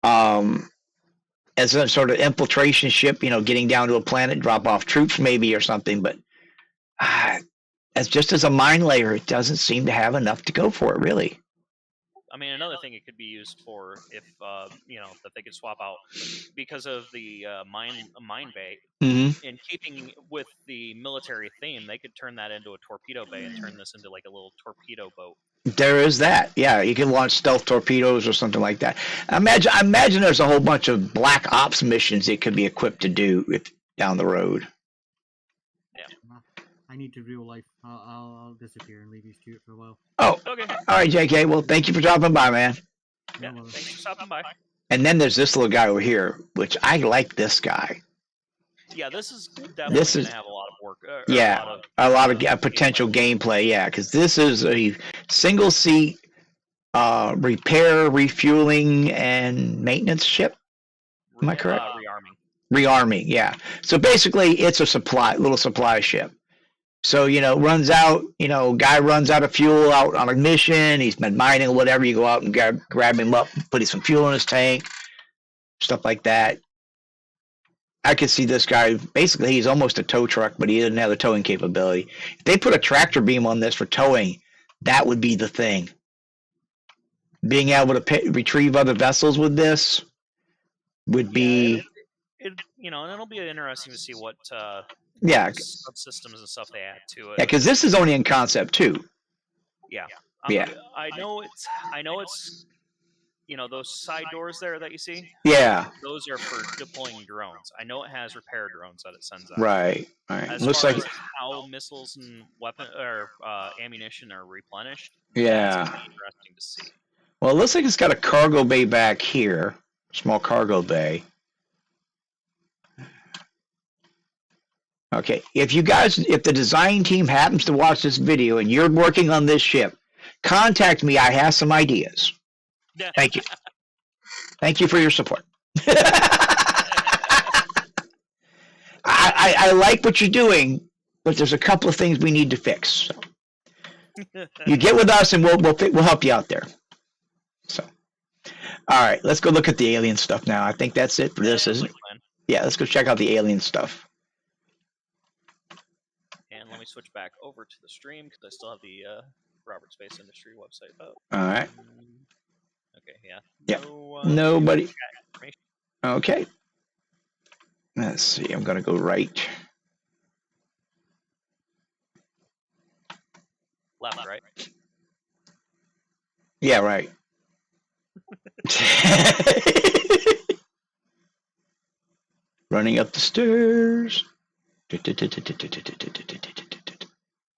As a sort of infiltration ship, getting down to a planet, drop off troops maybe or something. But as just as a mine layer, it doesn't seem to have enough to go for it, really. I mean, another thing it could be used for, if that they could swap out because of the mine bay. In keeping with the military theme, they could turn that into a torpedo bay and turn this into like a little torpedo boat. There is that. Yeah, you can launch stealth torpedoes or something like that. I imagine there's a whole bunch of black ops missions it could be equipped to do down the road. Yeah. I need to real life. I'll disappear and leave you to it for a while. Oh, okay. All right, JK. Well, thank you for dropping by, man. Yeah, thanks for stopping by. And then there's this little guy over here, which I like this guy. Yeah, this is definitely going to have a lot of work. A lot of potential gameplay. Yeah, because this is a single seat repair, refueling, and maintenance ship. Am I correct? Rearming. Yeah. So basically, it's a little supply ship. So runs out. Guy runs out of fuel out on a mission. He's been mining or whatever. You go out and grab him up, put some fuel in his tank, stuff like that. I could see this guy, basically he's almost a tow truck, but he doesn't have the towing capability. If they put a tractor beam on this for towing, that would be the thing. Being able to retrieve other vessels with this would be... and it'll be interesting to see what subsystems and stuff they add to it. Yeah, because this is only in concept too. Yeah. I know it's those side doors there that you see? Yeah. Those are for deploying drones. I know it has repair drones that it sends out. Right. Looks like how missiles and weapon or ammunition are replenished. Yeah. That's interesting to see. Well, it looks like it's got a cargo bay back here. Small cargo bay. Okay. If the design team happens to watch this video and you're working on this ship, contact me. I have some ideas. Thank you. Thank you for your support. I like what you're doing, but there's a couple of things we need to fix. So. You get with us, and we'll help you out there. So, all right, let's go look at the alien stuff now. I think that's it for this, isn't it? Yeah, let's go check out the alien stuff. And let me switch back over to the stream because I still have the Robert Space Industry website up. All right. Okay, yeah. Yeah. Nobody. Okay. Let's see. I'm going to go right. Left, right? Yeah, right. Running up the stairs.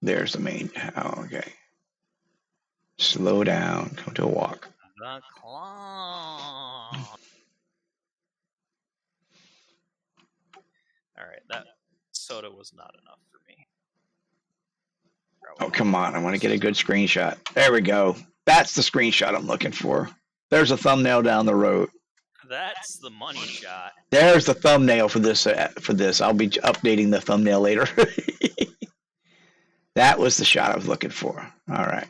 There's the main. Oh, okay. Slow down. Come to a walk. The claw. Alright, that soda was not enough for me. Oh, come on. I want to get a good screenshot. There we go. That's the screenshot I'm looking for. There's a thumbnail down the road. That's the money shot. There's the thumbnail for this. I'll be updating the thumbnail later. That was the shot I was looking for. All right.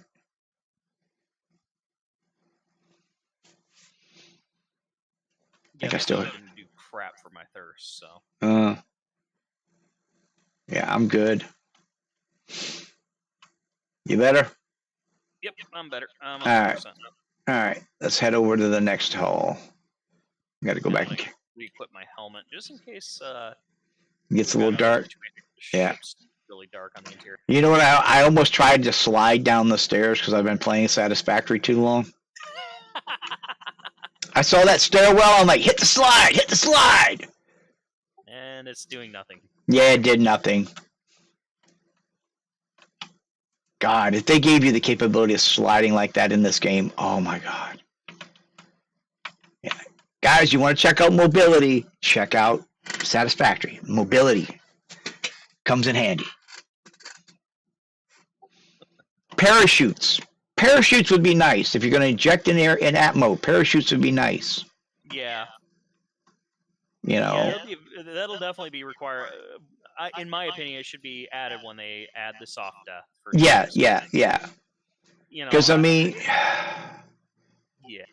Yeah, I still didn't do crap for my thirst, so. Yeah, I'm good. You better? Yep, I'm better. I'm 100% All right. All right, let's head over to the next hall. Got to go back and re-equip my helmet just in case. It gets a little dark. Yeah. Really dark on the interior. You know what? I almost tried to slide down the stairs because I've been playing Satisfactory too long. I saw that stairwell. I'm like, hit the slide, hit the slide. And it's doing nothing. Yeah, it did nothing. God, if they gave you the capability of sliding like that in this game, oh my God. Yeah. Guys, you want to check out mobility, check out Satisfactory. Mobility comes in handy. Parachutes. Parachutes would be nice. If you're going to inject in air in Atmo, parachutes would be nice. Yeah. You know. Yeah, that'll definitely be required. In my opinion, it should be added when they add the soft death. Yeah. You know, because I mean, yeah.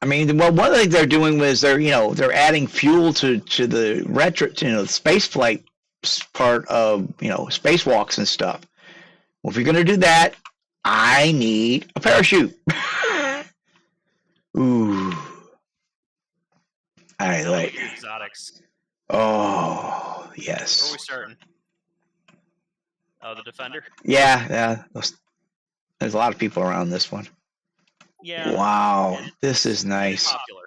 I mean, well, one of the things they're doing was they're adding fuel to the the space flight part of spacewalks and stuff. Well, if you're going to do that, I need a parachute. Ooh. I Now, like. look at the exotics. Oh, Where are yes. we starting? Oh, the Defender? Yeah. There's a lot of people around this one. Yeah. Wow, this It's is nice. popular.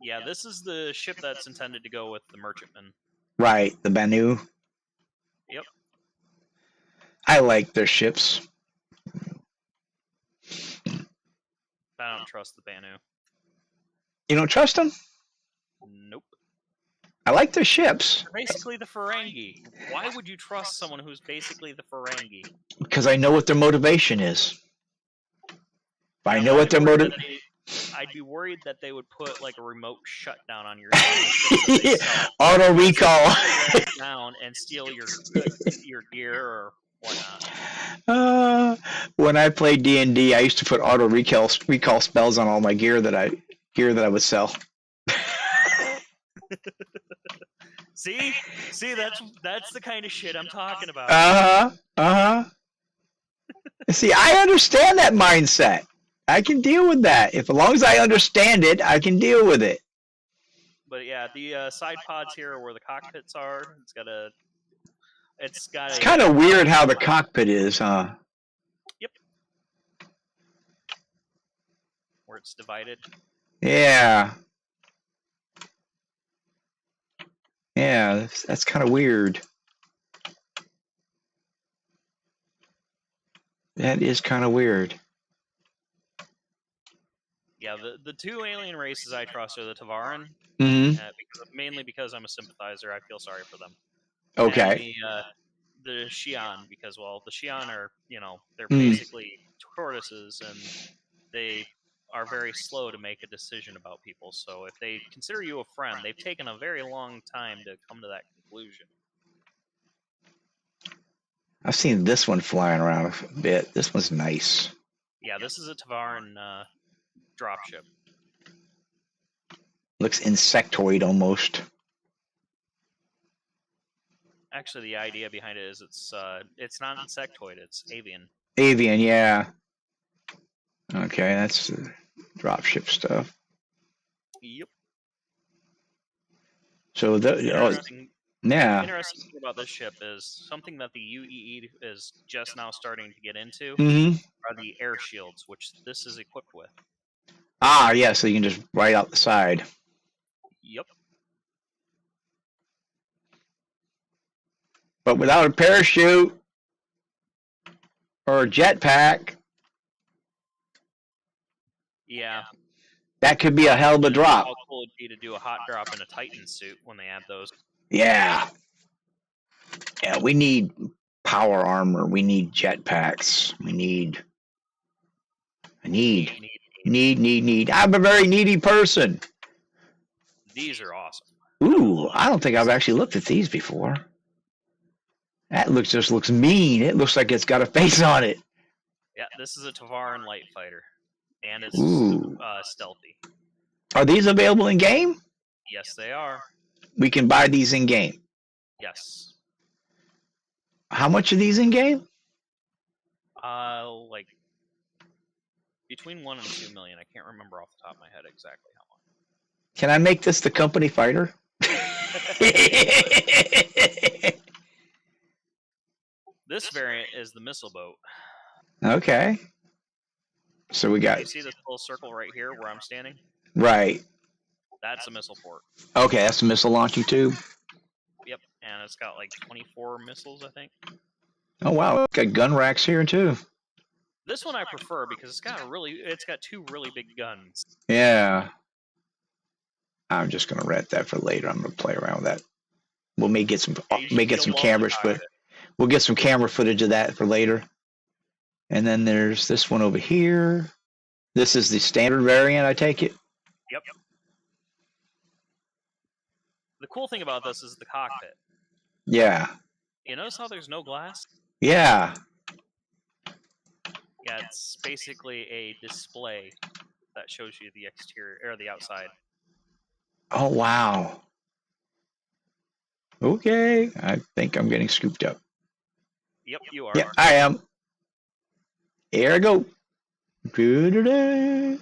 Yeah, this is the ship that's intended to go with the merchantman. Right, the Banu. Yep. I like their ships. I don't trust the Banu. You don't trust them? Nope. I like their ships. They're basically the Ferengi. Why would you trust someone who's basically the Ferengi? Because I know what their motivation is. If I Yeah, know what their motivation. I'd be worried that they would put like a remote shutdown on your ship Auto recall. down and steal your gear or whatnot. When I played D&D, I used to put auto recall spells on all my gear that I would sell. See, that's the kind of shit I'm talking about. See, I understand that mindset. I can deal with that. As long as I understand it, I can deal with it. But yeah, the side pods here are where the cockpits are. It's kind of weird how the cockpit is, huh? Yep. Where it's divided. Yeah. Yeah, that's kind of weird. That is kind of weird. Yeah, the two alien races I trust are the Tavaran, mainly because I'm a sympathizer. I feel sorry for them. Okay. And the Xi'an, because the Xi'an are they're basically tortoises and they are very slow to make a decision about people. So if they consider you a friend, they've taken a very long time to come to that conclusion. I've seen this one flying around a bit. This one's nice. Yeah, this is a Tavaran dropship. Looks insectoid almost. Actually, the idea behind it is it's not insectoid, it's avian. Avian, yeah. Okay, that's dropship stuff. Yep. So interesting thing about this ship is something that the UEE is just now starting to get into are the air shields, which this is equipped with. Ah, yeah, so you can just ride out the side. Yep. But without a parachute or a jetpack, yeah, that could be a hell of a drop. How cool it'd be to do a hot drop in a Titan suit when they add those. Yeah. Yeah, we need power armor. We need jetpacks. We need. Need. I'm a very needy person. These are awesome. Ooh, I don't think I've actually looked at these before. That just looks mean. It looks like it's got a face on it. Yeah, this is a Tavaran light fighter, and it's stealthy. Are these available in game? Yes, they are. We can buy these in game. Yes. How much are these in game? Like between 1 and 2 million. I can't remember off the top of my head exactly how much. Can I make this the company fighter? This variant is the missile boat. Okay. So we got. You see this little circle right here where I'm standing? Right. That's a missile port. Okay, that's a missile launching tube. Yep, and it's got like 24 missiles, I think. Oh wow, it's got gun racks here too. This one I prefer because it's got two really big guns. Yeah. I'm just gonna rent that for later. I'm gonna play around with that. We'll may get some cameras, but we'll get some camera footage of that for later. And then there's this one over here. This is the standard variant, I take it? Yep. The cool thing about this is the cockpit. Yeah. You notice how there's no glass? Yeah. Yeah, it's basically a display that shows you the exterior or the outside. Oh wow. Okay, I think I'm getting scooped up. Yep, you are. Yeah, I am. Here I go. Doo-doo-doo.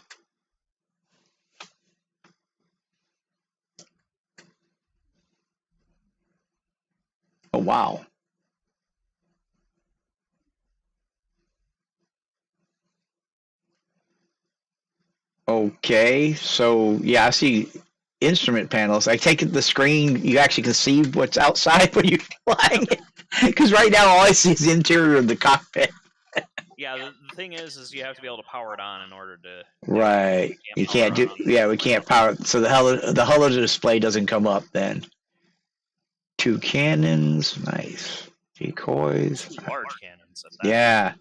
Oh, wow. Okay, so yeah, I see instrument panels. I take it the screen, you actually can see what's outside when you're flying it. Because right now, all I see is the interior of the cockpit. Yeah, the thing is you have to be able to power it on in order to Right. You can't do, yeah, we can't power, so the hull of the display doesn't come up then. 2 cannons, nice. Decoys. 2 large cannons at that. Yeah.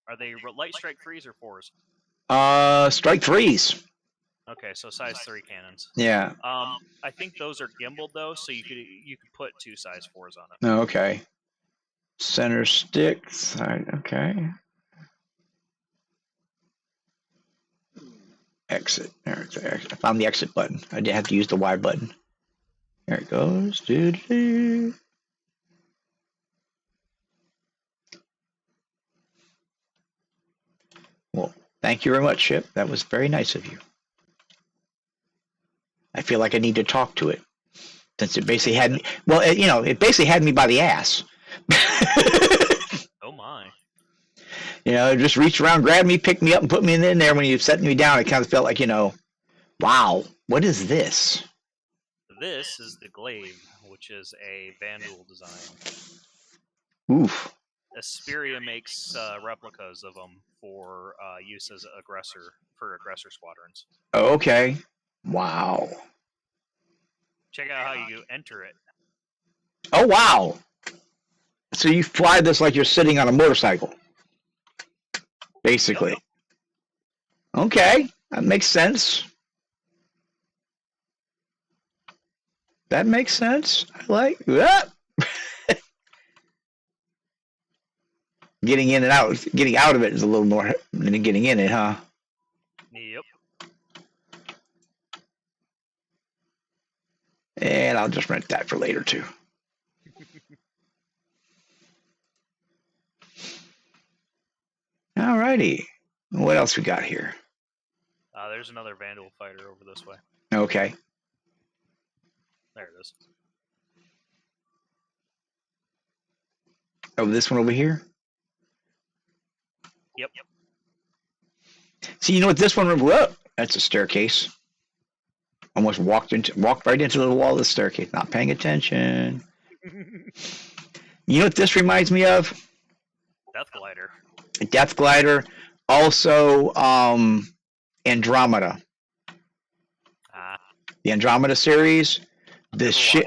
Are they light strike 3s or 4s? Strike 3s. Okay, so size 3 cannons. Yeah. I think those are gimbaled though, so you could put 2 size 4s on it. Oh, okay. Center stick side. Okay. Exit. There it's there. I found the exit button. I didn't have to use the Y button. There it goes. Doo-doo-doo. Well, thank you very much, Chip. That was very nice of you. I feel like I need to talk to it since it basically had me. Well, it basically had me by the ass. Oh my. It just reached around, grabbed me, picked me up, and put me in there. When you set me down, it kind of felt like, wow, what is this? This is the glaive, which is a Vandal design. Oof. Asperia makes replicas of them for use as aggressor squadrons. Okay. Wow. Check out how you enter it. Oh, wow. So you fly this like you're sitting on a motorcycle, basically. Yep. Okay, that makes sense. That makes sense. I like that. Getting in and out, getting out of it is a little more than getting in it, huh? Yep. And I'll just rent that for later too. Alrighty. What else we got here? There's another Vandal fighter over this way. Okay. There it is. Oh, this one over here? Yep. See, you know what this one? Whoa, that's a staircase. Almost walked right into the wall of the staircase. Not paying attention. You know what this reminds me of? Death Glider. Death Glider. Also, Andromeda. The Andromeda series. The ship.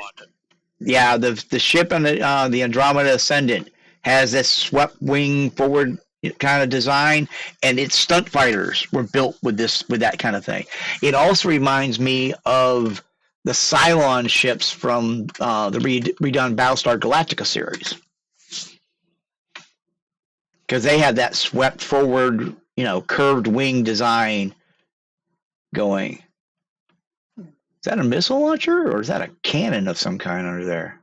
Yeah, the ship and the Andromeda Ascendant has this swept wing forward kind of design, and its stunt fighters were built with that kind of thing. It also reminds me of the Cylon ships from the redone Battlestar Galactica series, because they had that swept forward, curved wing design going. Is that a missile launcher, or is that a cannon of some kind under there?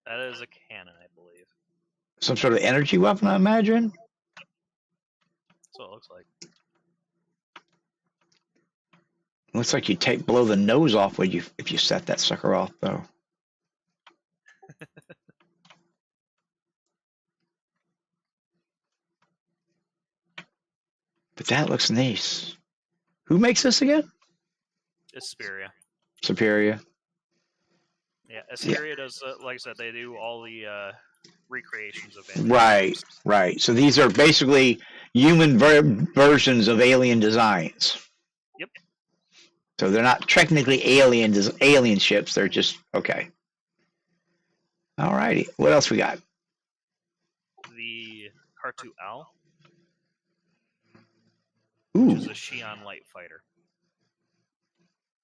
That is a cannon, I believe. Some sort of energy weapon, I imagine. That's what it looks like. Looks like you blow the nose off if you set that sucker off, though. But that looks nice. Who makes this again? Asperia. Superior. Yeah, Asperia does, like I said, they do all the recreations of Vandal. Right. So these are basically human versions of alien designs. Yep. So they're not technically alien ships. They're just, okay. All righty. What else we got? The Cartu-Al, Ooh. which is a Xi'an light fighter.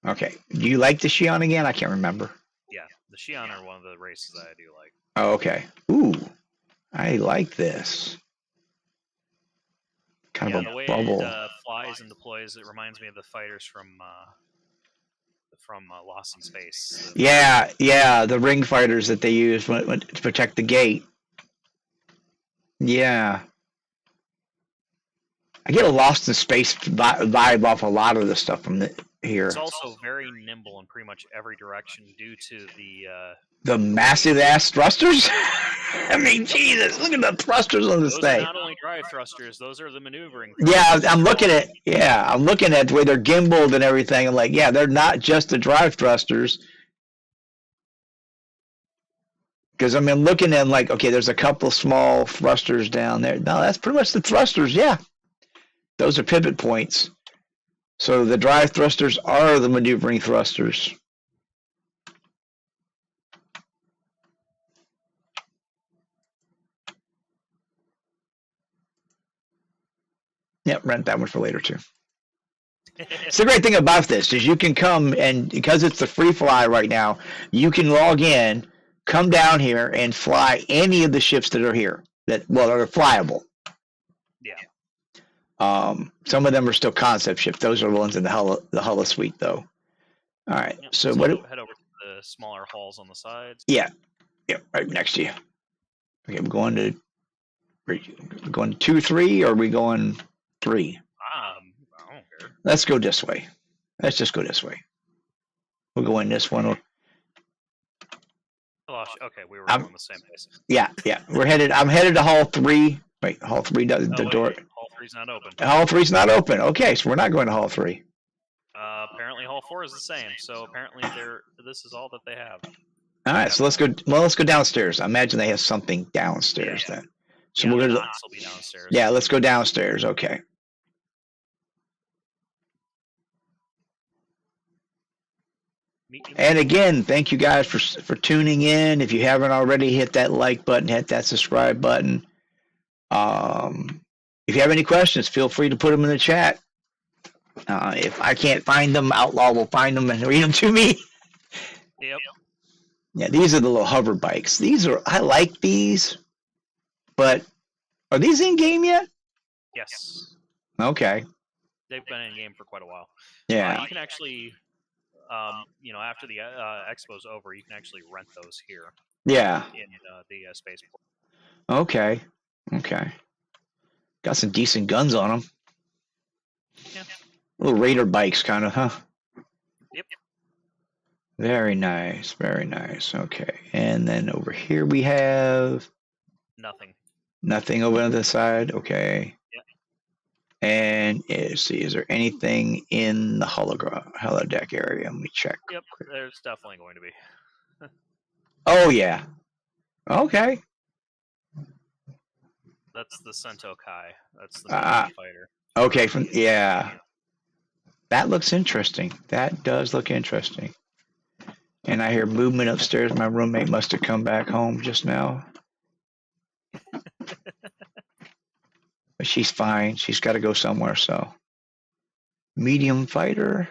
Okay. Do you like the Xi'an again? I can't remember. Yeah, the Xi'an are one of the races that I do like. Oh, okay. Ooh. I like this. Kind of the a way bubble. it flies and deploys, it reminds me of the fighters from the from Lost in Space. Yeah, the ring fighters that they use to protect the gate. Yeah. I get a Lost in Space vibe off a lot of the stuff from here. It's also very nimble in pretty much every direction due to the massive ass thrusters. I mean, Jesus, look at the thrusters on this thing. Those are not only drive thrusters; those are the maneuvering. Yeah, I'm looking at the way they're gimbaled and everything. I'm like, yeah, they're not just the drive thrusters. Because I mean, looking at them like, okay, there's a couple small thrusters down there. No, that's pretty much the thrusters. Yeah, those are pivot points. So the drive thrusters are the maneuvering thrusters. Yep, rent that one for later too. It's the great thing about this is you can come, and because it's the free fly right now, you can log in, come down here, and fly any of the ships that are here that are flyable. Yeah. Some of them are still concept ships. Those are the ones in the Hulla suite, though. All right. Yep. So head over to the smaller halls on the sides. Yeah. Yep. Right next to you. Okay, we're going to 2, 3, or are we going 3? I don't care. Let's go this way. Let's just go this way. We'll go in this one. Okay, we were on the same place. Yeah. I'm headed to Hall 3. Wait, Hall 3 doesn't. The door. Hall 3's not open. Hall 3's not open. Okay, so we're not going to Hall 3. Apparently, Hall 4 is the same. So apparently, this is all that they have. All right, so let's go. Well, let's go downstairs. I imagine they have something downstairs then. So we're gonna. Will be downstairs. Yeah, let's go downstairs. Okay. And again, thank you guys for tuning in. If you haven't already, hit that like button, hit that subscribe button. If you have any questions, feel free to put them in the chat. If I can't find them, Outlaw will find them and read them to me. Yep. Yeah, these are the little hover bikes. I like these, but are these in game yet? Yes. Okay. They've been in game for quite a while. Yeah. You can actually, after the expo's over, you can actually rent those here. Yeah. In the spaceport. Okay. Got some decent guns on them. Yeah. Little Raider bikes, kind of, huh? Yep. Very nice. Okay. And then over here we have... Nothing over on the side? Okay. Yep. And let's see, is there anything in the holodeck area? Let me check. Yep, there's definitely going to be. Oh, yeah. Okay. That's the Cento Kai. That's the fighter. Okay, that looks interesting. That does look interesting. And I hear movement upstairs. My roommate must have come back home just now. But she's fine. She's got to go somewhere, so. Medium fighter.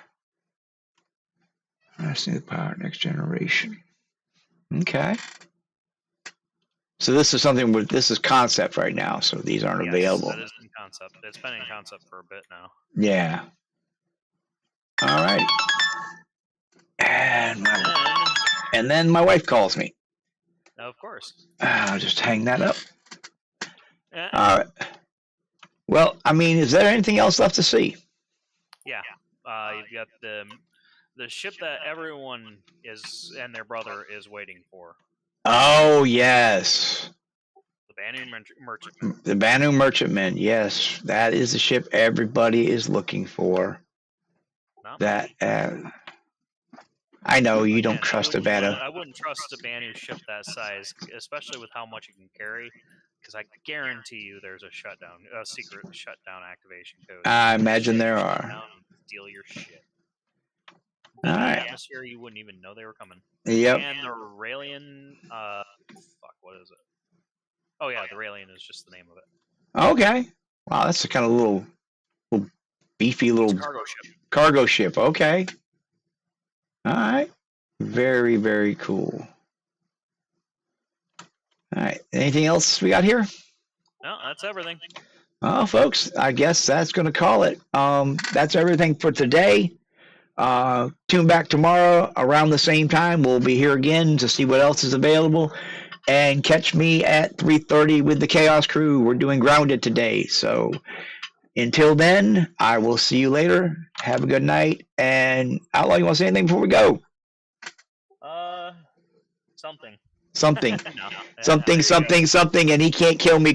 I see the power next generation. Okay. So this is this is concept right now, so these aren't available. That is in concept. It's been in concept for a bit now. Yeah. All right. And then my wife calls me. Of course. I'll just hang that up. Yeah. All right. Well, I mean, is there anything else left to see? Yeah. You've got the ship that everyone and their brother is waiting for. Oh, yes. The Banu Merchantman. The Banu Merchantman, yes. That is the ship everybody is looking for. I know you don't trust a Banu. I wouldn't trust a Banu ship that size, especially with how much it can carry, because I guarantee you there's a secret shutdown activation code. I imagine there are. Steal your shit. All right. Atmosphere, you wouldn't even know they were coming. Yep. And the Raelian, what is it? Oh yeah, the Raelian is just the name of it. Okay. Wow, that's a kind of little beefy little cargo ship. Okay. All right. Very, very cool. All right. Anything else we got here? No, that's everything. Oh, folks, I guess that's going to call it. That's everything for today. Tune back tomorrow around the same time. We'll be here again to see what else is available. And catch me at 3:30 with the Chaos Crew. We're doing Grounded today. So until then, I will see you later. Have a good night. And Outlaw, you want to say anything before we go? Something. Something. No. Something, There you go. something, something, and he can't kill me